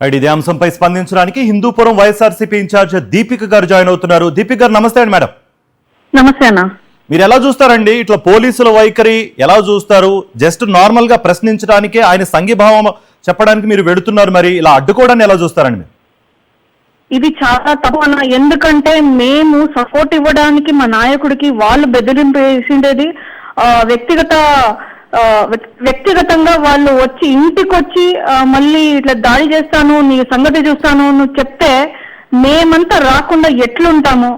ఇదే అంశంపై స్పందించడానికి హిందూపురం వైఎస్ఆర్సీపీ ఇన్ఛార్జ్ దీపిక గారు జాయిన్ అవుతున్నారు. దీపిక గారు నమస్తే అండి. మేడం నమస్తే అన్న. మీరు ఎలా చూస్తారండి ఇట్లా పోలీసుల వైఖరి ఎలా చూస్తారు? జస్ట్ నార్మల్ గా ప్రశ్నించడానికే ఆయన సంఘీభావం చెప్పడానికి మీరు వెడుతున్నారు, మరి ఇలా అడ్డుకోవడాన్ని ఎలా చూస్తారండి మీరు? ఇది చాలా తప్పు అన్న. ఎందుకంటే మేము సపోర్ట్ ఇవ్వడానికి మా నాయకుడికి వాళ్ళు బెదిరింపు వేసిండేది వ్యక్తిగతంగా వాళ్ళు వచ్చి ఇంటికి వచ్చి మళ్ళీ ఇట్లా దాడి చేస్తాను, నీ సంగతి చూస్తాను నువ్వు చెప్తే మేమంతా రాకుండా ఎట్లుంటాము?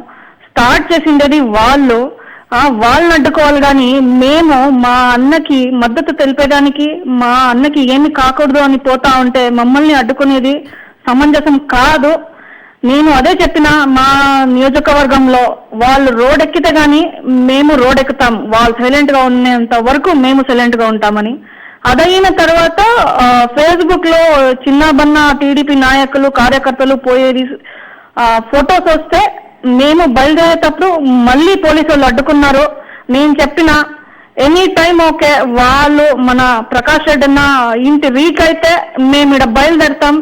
స్టార్ట్ చేసిండేది వాళ్ళని అడ్డుకోవాలి, కానీ మేము మా అన్నకి మద్దతు తెలిపేదానికి మా అన్నకి ఏమి కాకూడదు అని పోతా ఉంటే మమ్మల్ని అడ్డుకునేది సమంజసం కాదు. నేను అదే చెప్పిన, మా నియోజకవర్గంలో వాళ్ళు రోడ్ ఎక్కితే గానీ మేము రోడ్ ఎక్కుతాం, వాళ్ళు సైలెంట్ గా ఉన్నంత వరకు మేము సైలెంట్ గా ఉంటామని. అదైన తర్వాత ఫేస్బుక్ లో చిన్నబన్న టీడీపీ నాయకులు కార్యకర్తలు పోయేది ఫొటోస్ వస్తే మేము బయలుదేరేటప్పుడు మళ్ళీ పోలీసు వాళ్ళు అడ్డుకున్నారు. నేను చెప్పిన ఎనీ టైం ఓకే, వాళ్ళు మన ప్రకాష్ రెడ్డి అన్న ఇంటి రీచ్ అయితే మేము ఇక్కడ బయలుదేరుతాం,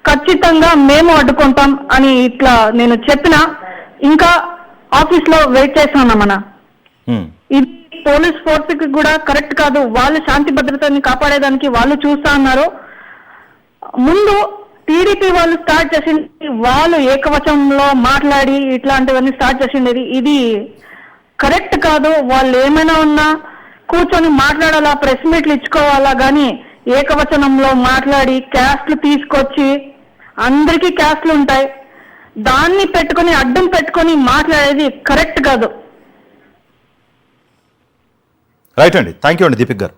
ఖచ్చితంగా మేము అడ్డుకుంటాం అని ఇట్లా నేను చెప్పిన. ఇంకా ఆఫీస్ లో వెయిట్ చేస్తున్నామన్న. ఇది పోలీస్ ఫోర్స్ కి కూడా కరెక్ట్ కాదు. వాళ్ళు శాంతి భద్రతని కాపాడేదానికి వాళ్ళు చూస్తా ఉన్నారు. ముందు టీడీపీ వాళ్ళు స్టార్ట్ చేసింది, వాళ్ళు ఏకవచనంలో మాట్లాడి ఇట్లాంటివన్నీ స్టార్ట్ చేసిండేది ఇది కరెక్ట్ కాదు. వాళ్ళు ఏమైనా ఉన్నా కూర్చొని మాట్లాడాలా, ప్రెస్ మీట్లు ఇచ్చుకోవాలా, గానీ ఏకవచనంలో మాట్లాడి క్యాస్ట్లు తీసుకొచ్చి, అందరికీ క్యాస్ట్లు ఉంటాయి, దాన్ని పెట్టుకుని అడ్డం పెట్టుకుని మాట్లాడేది కరెక్ట్ కాదు. రైట్ అండి, థ్యాంక్ యూ అండి దీపిక్ గారు.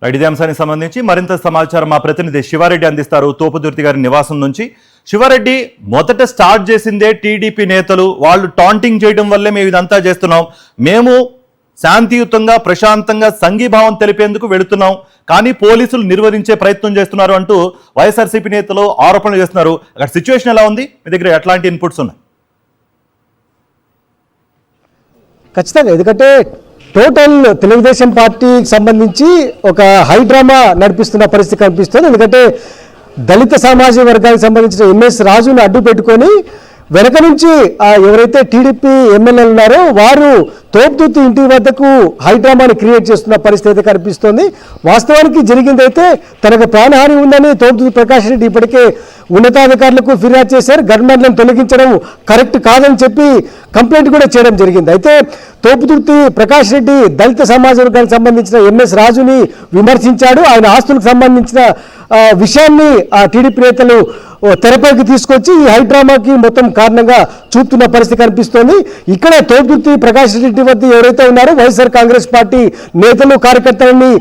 ఇదే అంశానికి సంబంధించి మరింత సమాచారం మా ప్రతినిధి శివారెడ్డి అందిస్తారు తోపుదుర్తి గారి నివాసం నుంచి. శివారెడ్డి, మొదట స్టార్ట్ చేసిందే టీడీపీ నేతలు, వాళ్ళు టాంటింగ్ చేయడం వల్లే మేము ఇదంతా చేస్తున్నాం, మేము శాంతియుతంగా ప్రశాంతంగా సంఘీభావం తెలిపేందుకు వెళుతున్నాం, కానీ పోలీసులు నిర్వహించే ప్రయత్నం చేస్తున్నారు అంటూ వైఎస్ఆర్సీపీ నేతలు ఆరోపణలు చేస్తున్నారు. అక్కడ సిచ్యువేషన్ ఎలా ఉంది? మీ దగ్గర ఎట్లాంటి ఇన్పుట్స్ ఉన్నాయి? ఖచ్చితంగా, ఎందుకంటే టోటల్ తెలుగుదేశం పార్టీకి సంబంధించి ఒక హై డ్రామా నడిపిస్తున్న పరిస్థితి కనిపిస్తుంది. ఎందుకంటే దళిత సామాజిక వర్గానికి సంబంధించిన ఎంఎస్ రాజును అడ్డు పెట్టుకొని వెనక నుంచి ఎవరైతే టీడీపీ ఎమ్మెల్యేలు ఉన్నారో వారు తోపుదుర్తి ఇంటి వద్దకు హైడ్రామాని క్రియేట్ చేస్తున్న పరిస్థితి అయితే కనిపిస్తోంది. వాస్తవానికి జరిగిందైతే తనకు ప్రాణహాని ఉందని తోపుదుర్తి ప్రకాష్ రెడ్డి ఇప్పటికే ఉన్నతాధికారులకు ఫిర్యాదు చేశారు. గన్మెన్లను తొలగించడం కరెక్ట్ కాదని చెప్పి కంప్లైంట్ కూడా చేయడం జరిగింది. అయితే తోపుదుర్తి ప్రకాష్ రెడ్డి దళిత సమాజ వర్గానికి సంబంధించిన ఎంఎస్ రాజుని విమర్శించాడు. ఆయన ఆస్తులకు సంబంధించిన విషయాన్ని టీడీపీ నేతలు తెరపైకి తీసుకొచ్చి ఈ హైడ్రామాకి మొత్తం కారణంగా చూపుతున్న పరిస్థితి కనిపిస్తోంది. ఇక్కడ తోపుదుర్తి ప్రకాష్ రెడ్డి వద్ద ఎవరైతే ఉన్నారో వైఎస్ఆర్ కాంగ్రెస్ పార్టీ నేతలు కార్యకర్తలని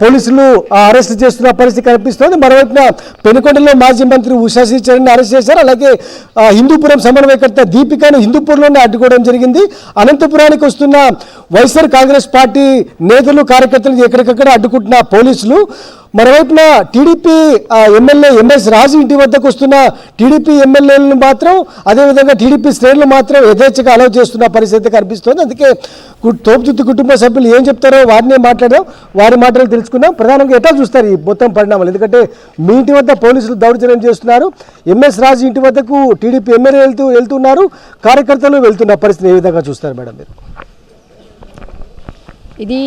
పోలీసులు అరెస్ట్ చేస్తున్న పరిస్థితి కనిపిస్తోంది. మరోవైపున పెనుకొండలో మాజీ మంత్రి ఉషా శ్రీచరణ్ అరెస్ట్ చేశారు. అలాగే హిందూపురం సమన్వయకర్త దీపికను హిందూపూర్లోనే అడ్డుకోవడం జరిగింది. అనంతపురానికి వస్తున్న వైఎస్ఆర్ కాంగ్రెస్ పార్టీ నేతలు కార్యకర్తలు ఎక్కడికక్కడ అడ్డుకుంటున్న పోలీసులు. మరోవైపున టీడీపీ ఎమ్మెల్యే ఎంఎస్ రాజు ఇంటి వద్దకు వస్తున్న టీడీపీ ఎమ్మెల్యేలను మాత్రం, అదేవిధంగా టీడీపీ శ్రేణులు మాత్రం యథేచ్ఛగా అలౌ చేస్తున్న పరిస్థితి కనిపిస్తోంది. అందుకే తోపుదుర్తి కుటుంబ సభ్యులు ఏం చెప్తారో వారినే మాట్లాడాం, వారి మాటలు తెలుసుకుందాం. ప్రధానంగా ఎట్లా చూస్తారు ఈ మొత్తం పరిణామాలు? ఎందుకంటే మీ ఇంటి వద్ద పోలీసులు దౌర్జన్యం చేస్తున్నారు, ఎంఎస్ రాజు ఇంటి వద్దకు టీడీపీ ఎమ్మెల్యే వెళ్తున్నారు, కార్యకర్తలు వెళ్తున్న పరిస్థితిని ఏ విధంగా చూస్తారు మేడం మీరు? ఇది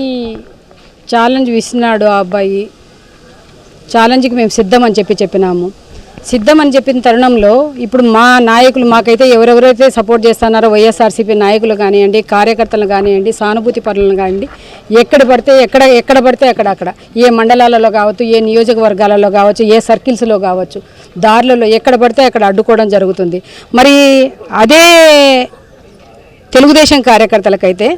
ఛాలెంజ్ విసినాడు ఆ అబ్బాయి. ఛాలెంజ్కి మేము సిద్ధమని చెప్పినాము. సిద్ధమని చెప్పిన తరుణంలో ఇప్పుడు మా నాయకులు మాకైతే ఎవరెవరైతే సపోర్ట్ చేస్తున్నారో వైఎస్ఆర్సీపీ నాయకులు కానివ్వండి, కార్యకర్తలు కానివ్వండి, సానుభూతి పరులను కానివ్వండి, ఎక్కడ పడితే అక్కడ ఏ మండలాలలో కావచ్చు, ఏ నియోజకవర్గాలలో కావచ్చు, ఏ సర్కిల్స్లో కావచ్చు, దారులలో ఎక్కడ పడితే అక్కడ అడ్డుకోవడం జరుగుతుంది. మరి అదే తెలుగుదేశం కార్యకర్తలకైతే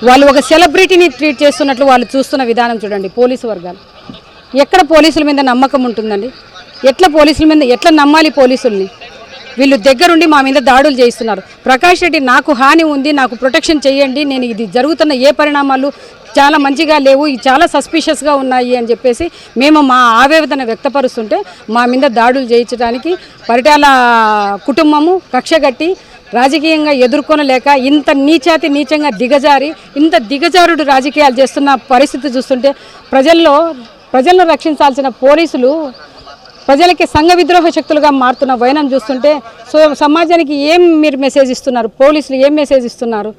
వాళ్ళు ఒక సెలబ్రిటీని ట్రీట్ చేస్తున్నట్లు వాళ్ళు చూస్తున్న విధానం చూడండి. పోలీసు వర్గాలు ఎక్కడ పోలీసుల మీద నమ్మకం ఉంటుందండి? ఎట్లా పోలీసుల మీద ఎట్లా నమ్మాలి పోలీసుల్ని? వీళ్ళు దగ్గరుండి మా మీద దాడులు చేయిస్తున్నారు. ప్రకాష్ రెడ్డి నాకు హాని ఉంది, నాకు ప్రొటెక్షన్ చేయండి, నేను ఇది జరుగుతున్న ఏ పరిణామాలు చాలా మంచిగా లేవు, ఇవి చాలా సస్పిషియస్గా ఉన్నాయి అని చెప్పేసి మేము మా ఆవేదన వ్యక్తపరుస్తుంటే మా మీద దాడులు చేయించడానికి పరిటాల కుటుంబము కక్షగట్టి రాజకీయంగా ఎదుర్కొనలేక ఇంత నీచంగా దిగజారి ఇంత దిగజారుడు రాజకీయాలు చేస్తున్న పరిస్థితి చూస్తుంటే ప్రజలను రక్షించాల్సిన పోలీసులు ప్రజలకి సంఘ విద్రోహ శక్తులుగా మారుతున్న వైనం చూస్తుంటే సమాజానికి ఏం మీరు మెసేజ్ ఇస్తున్నారు, పోలీసులు ఏం మెసేజ్ ఇస్తున్నారు?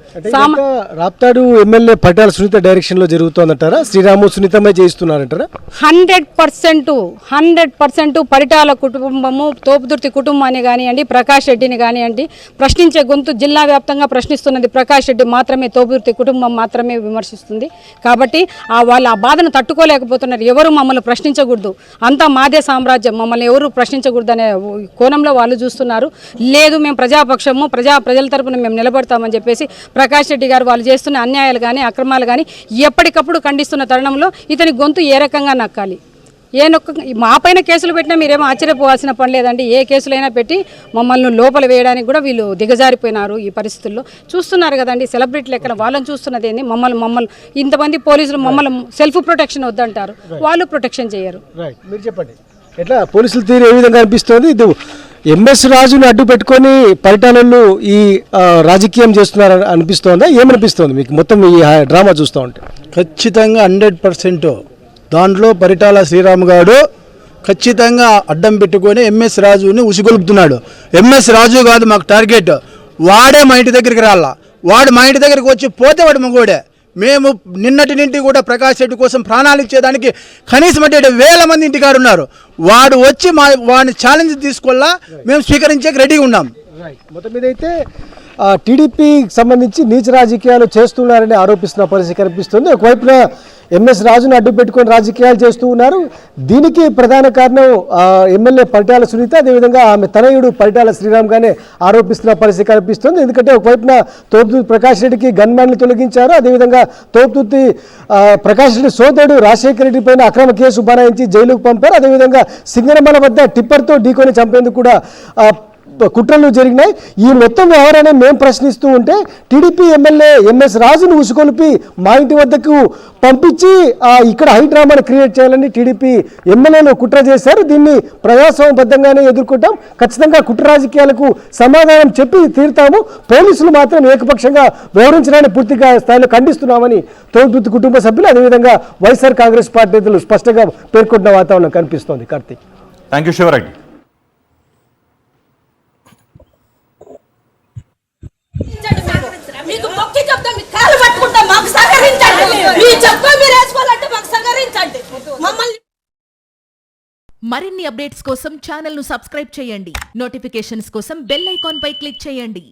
రాప్తాడు ఎమ్మెల్యే పరిటాల సునీత డైరెక్షన్ లో జరుగుతోందంటారా? శ్రీరాము సునీతమే చేయిస్తున్నారంటారా? 100% పరిటాల కుటుంబము, తోపుదుర్తి కుటుంబాన్ని కానివ్వండి, ప్రకాష్ రెడ్డిని కానివ్వండి, ప్రశ్నించే గొంతు జిల్లా వ్యాప్తంగా ప్రశ్నిస్తున్నది ప్రకాష్ రెడ్డి మాత్రమే, తోపుదుర్తి కుటుంబం మాత్రమే విమర్శిస్తుంది. కాబట్టి వాళ్ళు ఆ బాధను తట్టుకోలేకపోతున్నారు. ఎవరు మమ్మల్ని ప్రశ్నించకూడదు, అంతా మాదే సామ్రాజ్యం, మమ్మల్ని ఎవరు ప్రశ్నించకూడదనే కోణంలో వాళ్ళు చూస్తున్నారు. లేదు మేము ప్రజాపక్షము, ప్రజల తరపున మేము నిలబడతామని చెప్పేసి ప్రకాష్ రెడ్డి గారు వాళ్ళు చేస్తున్న అన్యాయాలు కానీ అక్రమాలు కానీ ఎప్పటికప్పుడు ఖండిస్తున్న తరుణంలో ఇతని గొంతు ఏ రకంగా నక్కాలి? మా పైన కేసులు పెట్టినా మీరేమో ఆశ్చర్యపోవాల్సిన పని లేదండి. ఏ కేసులైనా పెట్టి మమ్మల్ని లోపల వేయడానికి కూడా వీళ్ళు దిగజారిపోయినారు. ఈ పరిస్థితుల్లో చూస్తున్నారు కదండి, సెలబ్రిటీ లెక్కన వాళ్ళని చూస్తున్నది ఏంది? మమ్మల్ని ఇంతమంది పోలీసులు మమ్మల్ని సెల్ఫ్ ప్రొటెక్షన్ వద్దంటారు, వాళ్ళు ప్రొటెక్షన్ చేయరు. మీరు చెప్పండి, ఎట్లా పోలీసుల తీరు ఏ విధంగా అనిపిస్తుంది? ఇది ఎంఎస్ రాజుని అడ్డు పెట్టుకొని పరిటాలలో ఈ రాజకీయం చేస్తున్నారు అనిపిస్తోందా? ఏమనిపిస్తోంది మీకు మొత్తం ఈ డ్రామా చూస్తూ ఉంటే? ఖచ్చితంగా 100% దాంట్లో పరిటాల శ్రీరామ్ గారు ఖచ్చితంగా అడ్డం పెట్టుకొని ఎంఎస్ రాజుని ఉసిగొలుపుతున్నాడు. ఎంఎస్ రాజు కాదు మాకు టార్గెట్, వాడే మా ఇంటి దగ్గరికి రాలా. వాడు మా ఇంటి దగ్గరికి వచ్చి పోతే వాడు మగోడే. మేము నిన్నటి నుండి కూడా ప్రకాష్ రెడ్డి కోసం ప్రాణాలు ఇచ్చేదానికి కనీసం 1,000 మంది ఇంటికారు ఉన్నారు. వాడు వచ్చి వాడిని ఛాలెంజ్ తీసుకోవాలా, మేము స్వీకరించే రెడీగా ఉన్నాం. మొత్తం మీద అయితే టీడీపీకి సంబంధించి నీచ రాజకీయాలు చేస్తున్నారని ఆరోపిస్తున్న పరిస్థితి కనిపిస్తుంది. ఒకవైపున ఎంఎస్ రాజును అడ్డు పెట్టుకొని రాజకీయాలు చేస్తూ ఉన్నారు. దీనికి ప్రధాన కారణం ఎమ్మెల్యే పరిటాల సునీత, అదేవిధంగా ఆమె తనయుడు పరిటాల శ్రీరామ్ గానే ఆరోపిస్తున్న పరిస్థితి కనిపిస్తుంది. ఎందుకంటే ఒకవైపున తోపుతుర్తి ప్రకాష్ రెడ్డికి గన్మ్యాన్లు తొలగించారు, అదేవిధంగా తోపుతుర్తి ప్రకాష్ రెడ్డి సోదరుడు రాజశేఖర రెడ్డి పైన అక్రమ కేసు బనాయించి జైలుకు పంపారు. అదేవిధంగా సింగనమల వద్ద టిప్పర్తో ఢీకొని చంపేందుకు కూడా కుట్రలు జరిగినాయి. ఈ మొత్తం వ్యవహారాన్ని మేము ప్రశ్నిస్తూ ఉంటే టీడీపీ ఎమ్మెల్యే ఎంఎస్ రాజును ఉసుకొలిపి మా ఇంటి వద్దకు పంపించి ఇక్కడ హైడ్రామాను క్రియేట్ చేయాలని టీడీపీ ఎమ్మెల్యేలు కుట్ర చేశారు. దీన్ని ప్రజాస్వామ్యబద్ధంగానే ఎదుర్కొంటాం, ఖచ్చితంగా కుట్ర రాజకీయాలకు సమాధానం చెప్పి తీరుతాము, పోలీసులు మాత్రం ఏకపక్షంగా వ్యవహరించడాన్ని పూర్తిగా స్థాయిలో ఖండిస్తున్నామని తోపుదుర్తి కుటుంబ సభ్యులు, అదేవిధంగా వైఎస్ఆర్ కాంగ్రెస్ పార్టీ నేతలు స్పష్టంగా పేర్కొంటున్న వాతావరణం కనిపిస్తోంది. Karthik, thank you Siva Reddy. మీకు మొక్కి చెప్తాం, మీకు కాలు పట్టుకుంటాం, మాకు సహకరించండి. మీ చెప్తా మీరు వేసుకోవాలంటే మాకు సహకరించండి. మమ్మల్ని మరిన్ని అప్డేట్స్ కోసం ఛానల్ ను సబ్స్క్రైబ్ చేయండి. నోటిఫికేషన్స్ కోసం బెల్ ఐకాన్ పై క్లిక్ చేయండి.